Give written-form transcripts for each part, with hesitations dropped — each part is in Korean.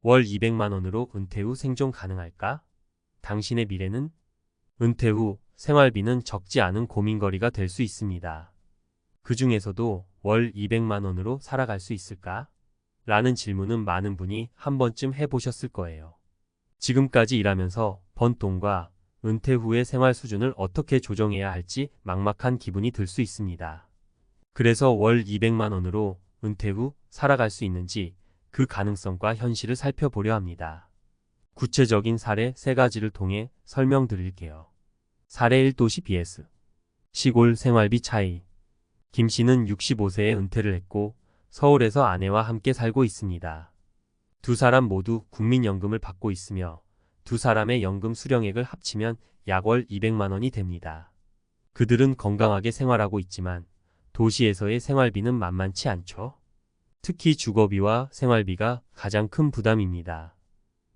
월 200만 원으로 은퇴 후 생존 가능할까? 당신의 미래는? 은퇴 후 생활비는 적지 않은 고민거리가 될 수 있습니다. 그 중에서도 월 200만 원으로 살아갈 수 있을까? 라는 질문은 많은 분이 한 번쯤 해보셨을 거예요. 지금까지 일하면서 번 돈과 은퇴 후의 생활 수준을 어떻게 조정해야 할지 막막한 기분이 들 수 있습니다. 그래서 월 200만 원으로 은퇴 후 살아갈 수 있는지 그 가능성과 현실을 살펴보려 합니다. 구체적인 사례 3가지를 통해 설명드릴게요. 사례 1 도시 vs 시골 생활비 차이. 김 씨는 65세에 은퇴를 했고 서울에서 아내와 함께 살고 있습니다. 두 사람 모두 국민연금을 받고 있으며 두 사람의 연금 수령액을 합치면 약 월 200만 원이 됩니다. 그들은 건강하게 생활하고 있지만 도시에서의 생활비는 만만치 않죠. 특히 주거비와 생활비가 가장 큰 부담입니다.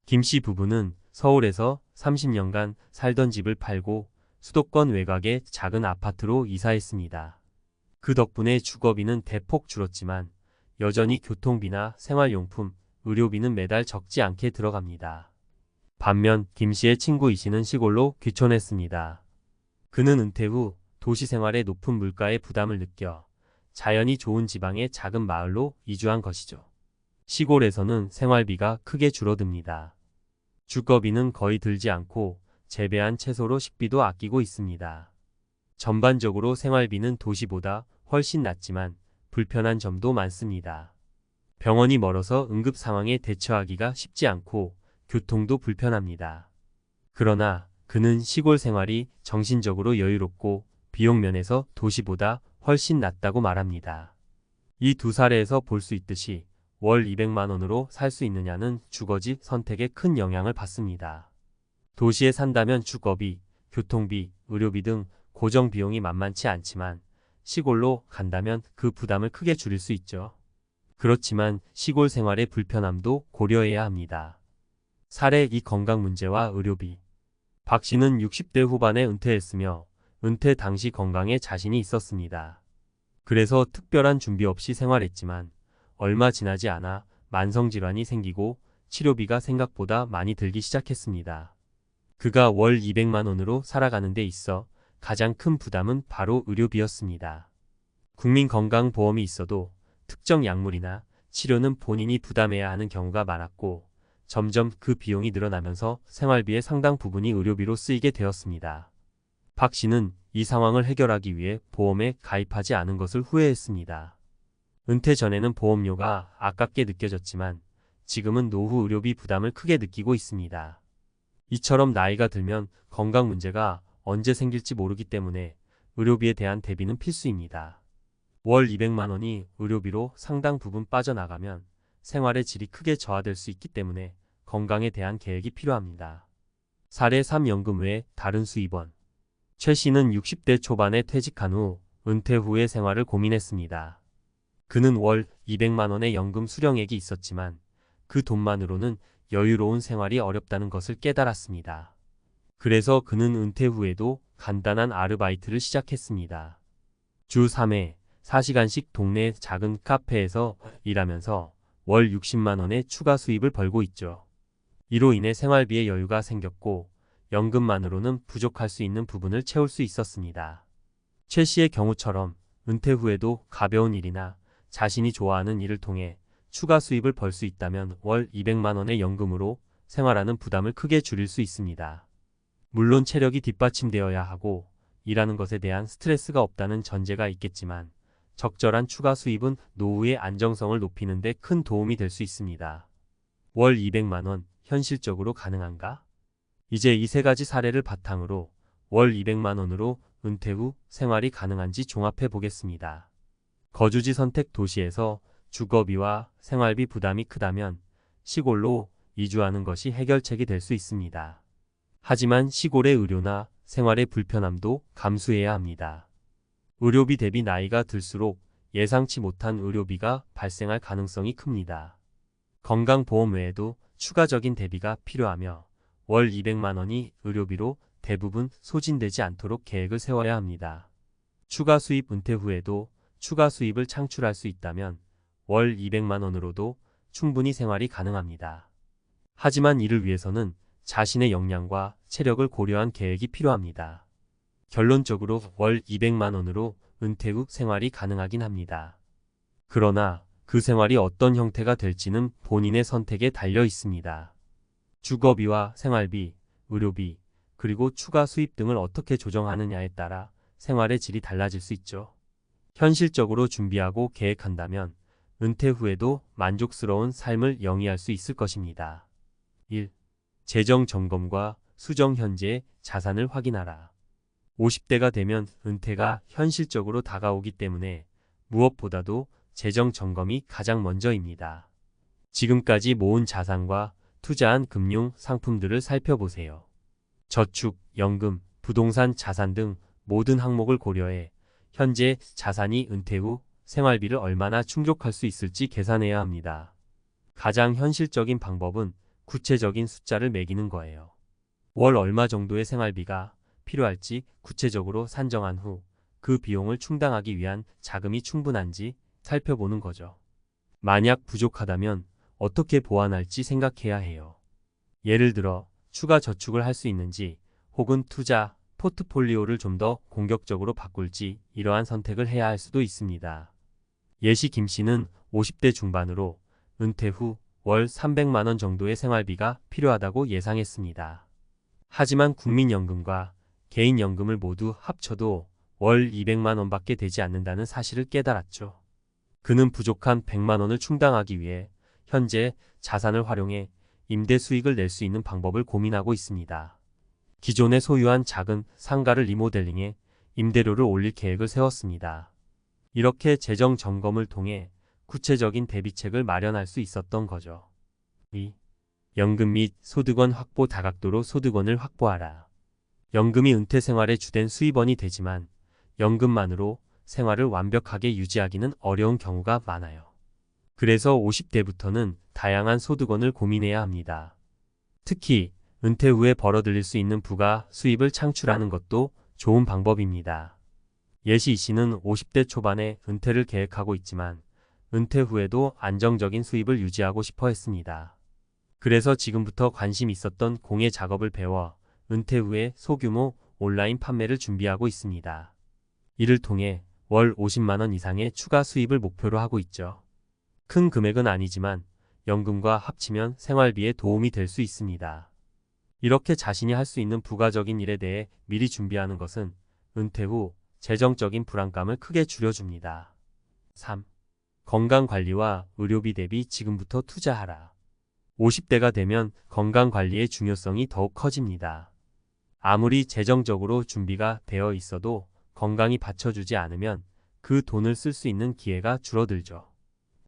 김 씨 부부는 서울에서 30년간 살던 집을 팔고 수도권 외곽의 작은 아파트로 이사했습니다. 그 덕분에 주거비는 대폭 줄었지만 여전히 교통비나 생활용품, 의료비는 매달 적지 않게 들어갑니다. 반면 김 씨의 친구 이 씨는 시골로 귀촌했습니다. 그는 은퇴 후 도시 생활의 높은 물가의 부담을 느껴 자연이 좋은 지방의 작은 마을로 이주한 것이죠. 시골에서는 생활비가 크게 줄어듭니다. 주거비는 거의 들지 않고 재배한 채소로 식비도 아끼고 있습니다. 전반적으로 생활비는 도시보다 훨씬 낮지만 불편한 점도 많습니다. 병원이 멀어서 응급 상황에 대처하기가 쉽지 않고 교통도 불편합니다. 그러나 그는 시골 생활이 정신적으로 여유롭고 비용 면에서 도시보다 훨씬 낫다고 말합니다. 이 두 사례에서 볼 수 있듯이 월 200만 원으로 살 수 있느냐는 주거지 선택에 큰 영향을 받습니다. 도시에 산다면 주거비, 교통비, 의료비 등 고정 비용이 만만치 않지만 시골로 간다면 그 부담을 크게 줄일 수 있죠. 그렇지만 시골 생활의 불편함도 고려해야 합니다. 사례 2 건강 문제와 의료비. 박 씨는 60대 후반에 은퇴했으며 은퇴 당시 건강에 자신이 있었습니다. 그래서 특별한 준비 없이 생활했지만 얼마 지나지 않아 만성질환이 생기고 치료비가 생각보다 많이 들기 시작했습니다. 그가 월 200만 원으로 살아가는 데 있어 가장 큰 부담은 바로 의료비였습니다. 국민건강보험이 있어도 특정 약물이나 치료는 본인이 부담해야 하는 경우가 많았고 점점 그 비용이 늘어나면서 생활비의 상당 부분이 의료비로 쓰이게 되었습니다. 박 씨는 이 상황을 해결하기 위해 보험에 가입하지 않은 것을 후회했습니다. 은퇴 전에는 보험료가 아깝게 느껴졌지만 지금은 노후 의료비 부담을 크게 느끼고 있습니다. 이처럼 나이가 들면 건강 문제가 언제 생길지 모르기 때문에 의료비에 대한 대비는 필수입니다. 월 200만 원이 의료비로 상당 부분 빠져나가면 생활의 질이 크게 저하될 수 있기 때문에 건강에 대한 계획이 필요합니다. 사례 3 연금 외에 다른 수입원. 최 씨는 60대 초반에 퇴직한 후 은퇴 후의 생활을 고민했습니다. 그는 월 200만 원의 연금 수령액이 있었지만 그 돈만으로는 여유로운 생활이 어렵다는 것을 깨달았습니다. 그래서 그는 은퇴 후에도 간단한 아르바이트를 시작했습니다. 주 3회 4시간씩 동네 작은 카페에서 일하면서 월 60만 원의 추가 수입을 벌고 있죠. 이로 인해 생활비에 여유가 생겼고 연금만으로는 부족할 수 있는 부분을 채울 수 있었습니다. 최 씨의 경우처럼 은퇴 후에도 가벼운 일이나 자신이 좋아하는 일을 통해 추가 수입을 벌 수 있다면 월 200만 원의 연금으로 생활하는 부담을 크게 줄일 수 있습니다. 물론 체력이 뒷받침되어야 하고 일하는 것에 대한 스트레스가 없다는 전제가 있겠지만 적절한 추가 수입은 노후의 안정성을 높이는 데 큰 도움이 될 수 있습니다. 월 200만 원 현실적으로 가능한가? 이제 이 3가지 사례를 바탕으로 월 200만 원으로 은퇴 후 생활이 가능한지 종합해 보겠습니다. 거주지 선택. 도시에서 주거비와 생활비 부담이 크다면 시골로 이주하는 것이 해결책이 될 수 있습니다. 하지만 시골의 의료나 생활의 불편함도 감수해야 합니다. 의료비 대비 나이가 들수록 예상치 못한 의료비가 발생할 가능성이 큽니다. 건강보험 외에도 추가적인 대비가 필요하며 월 200만 원이 의료비로 대부분 소진되지 않도록 계획을 세워야 합니다. 추가 수입. 은퇴 후에도 추가 수입을 창출할 수 있다면 월 200만 원으로도 충분히 생활이 가능합니다. 하지만 이를 위해서는 자신의 역량과 체력을 고려한 계획이 필요합니다. 결론적으로 월 200만 원으로 은퇴 후 생활이 가능하긴 합니다. 그러나 그 생활이 어떤 형태가 될지는 본인의 선택에 달려 있습니다. 주거비와 생활비, 의료비, 그리고 추가 수입 등을 어떻게 조정하느냐에 따라 생활의 질이 달라질 수 있죠. 현실적으로 준비하고 계획한다면 은퇴 후에도 만족스러운 삶을 영위할 수 있을 것입니다. 1. 재정 점검과 수정 현재의 자산을 확인하라. 50대가 되면 은퇴가 현실적으로 다가오기 때문에 무엇보다도 재정 점검이 가장 먼저입니다. 지금까지 모은 자산과 투자한 금융 상품들을 살펴보세요. 저축, 연금, 부동산 자산 등 모든 항목을 고려해 현재 자산이 은퇴 후 생활비를 얼마나 충족할 수 있을지 계산해야 합니다. 가장 현실적인 방법은 구체적인 숫자를 매기는 거예요. 월 얼마 정도의 생활비가 필요할지 구체적으로 산정한 후 그 비용을 충당하기 위한 자금이 충분한지 살펴보는 거죠. 만약 부족하다면 어떻게 보완할지 생각해야 해요. 예를 들어 추가 저축을 할 수 있는지 혹은 투자, 포트폴리오를 좀 더 공격적으로 바꿀지 이러한 선택을 해야 할 수도 있습니다. 예시 김 씨는 50대 중반으로 은퇴 후 월 300만 원 정도의 생활비가 필요하다고 예상했습니다. 하지만 국민연금과 개인연금을 모두 합쳐도 월 200만 원밖에 되지 않는다는 사실을 깨달았죠. 그는 부족한 100만 원을 충당하기 위해 현재 자산을 활용해 임대 수익을 낼 수 있는 방법을 고민하고 있습니다. 기존에 소유한 작은 상가를 리모델링해 임대료를 올릴 계획을 세웠습니다. 이렇게 재정 점검을 통해 구체적인 대비책을 마련할 수 있었던 거죠. 2. 연금 및 소득원 확보 다각도로 소득원을 확보하라. 연금이 은퇴 생활의 주된 수입원이 되지만 연금만으로 생활을 완벽하게 유지하기는 어려운 경우가 많아요. 그래서 50대부터는 다양한 소득원을 고민해야 합니다. 특히 은퇴 후에 벌어들일 수 있는 부가 수입을 창출하는 것도 좋은 방법입니다. 예시 이 씨는 50대 초반에 은퇴를 계획하고 있지만 은퇴 후에도 안정적인 수입을 유지하고 싶어 했습니다. 그래서 지금부터 관심 있었던 공예 작업을 배워 은퇴 후에 소규모 온라인 판매를 준비하고 있습니다. 이를 통해 월 50만 원 이상의 추가 수입을 목표로 하고 있죠. 큰 금액은 아니지만 연금과 합치면 생활비에 도움이 될 수 있습니다. 이렇게 자신이 할 수 있는 부가적인 일에 대해 미리 준비하는 것은 은퇴 후 재정적인 불안감을 크게 줄여줍니다. 3. 건강관리와 의료비 대비 지금부터 투자하라. 50대가 되면 건강관리의 중요성이 더욱 커집니다. 아무리 재정적으로 준비가 되어 있어도 건강이 받쳐주지 않으면 그 돈을 쓸 수 있는 기회가 줄어들죠.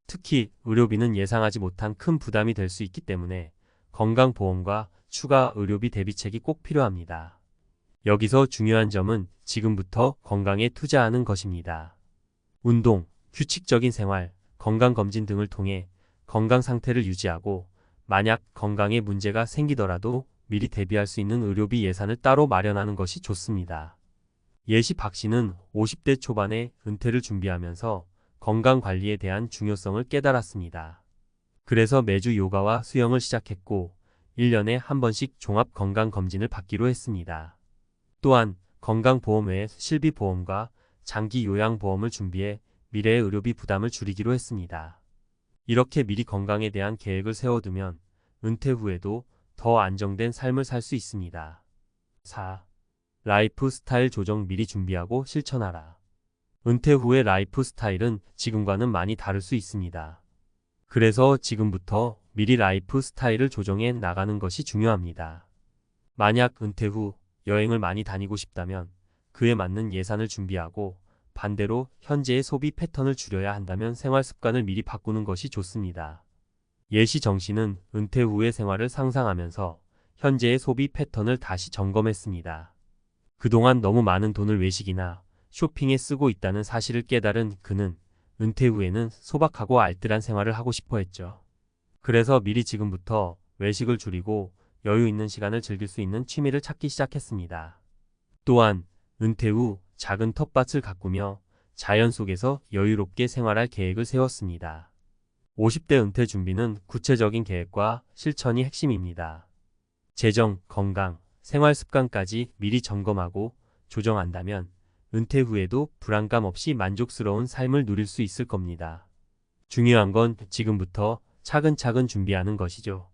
특히 의료비는 예상하지 못한 큰 부담이 될 수 있기 때문에 건강보험과 추가 의료비 대비책이 꼭 필요합니다. 여기서 중요한 점은 지금부터 건강에 투자하는 것입니다. 운동, 규칙적인 생활, 건강검진 등을 통해 건강 상태를 유지하고 만약 건강에 문제가 생기더라도 미리 대비할 수 있는 의료비 예산을 따로 마련하는 것이 좋습니다. 예시 박 씨는 50대 초반에 은퇴를 준비하면서 건강관리에 대한 중요성을 깨달았습니다. 그래서 매주 요가와 수영을 시작했고 1년에 한 번씩 종합건강검진을 받기로 했습니다. 또한 건강보험 외에 실비보험과 장기요양보험을 준비해 미래의 의료비 부담을 줄이기로 했습니다. 이렇게 미리 건강에 대한 계획을 세워두면 은퇴 후에도 더 안정된 삶을 살 수 있습니다. 4. 라이프 스타일 조정 미리 준비하고 실천하라. 은퇴 후의 라이프 스타일은 지금과는 많이 다를 수 있습니다. 그래서 지금부터 미리 라이프 스타일을 조정해 나가는 것이 중요합니다. 만약 은퇴 후 여행을 많이 다니고 싶다면 그에 맞는 예산을 준비하고 반대로 현재의 소비 패턴을 줄여야 한다면 생활 습관을 미리 바꾸는 것이 좋습니다. 예시 정 씨는 은퇴 후의 생활을 상상하면서 현재의 소비 패턴을 다시 점검했습니다. 그동안 너무 많은 돈을 외식이나 쇼핑에 쓰고 있다는 사실을 깨달은 그는 은퇴 후에는 소박하고 알뜰한 생활을 하고 싶어 했죠. 그래서 미리 지금부터 외식을 줄이고 여유 있는 시간을 즐길 수 있는 취미를 찾기 시작했습니다. 또한 은퇴 후 작은 텃밭을 가꾸며 자연 속에서 여유롭게 생활할 계획을 세웠습니다. 50대 은퇴 준비는 구체적인 계획과 실천이 핵심입니다. 재정, 건강, 생활 습관까지 미리 점검하고 조정한다면 은퇴 후에도 불안감 없이 만족스러운 삶을 누릴 수 있을 겁니다. 중요한 건 지금부터 차근차근 준비하는 것이죠.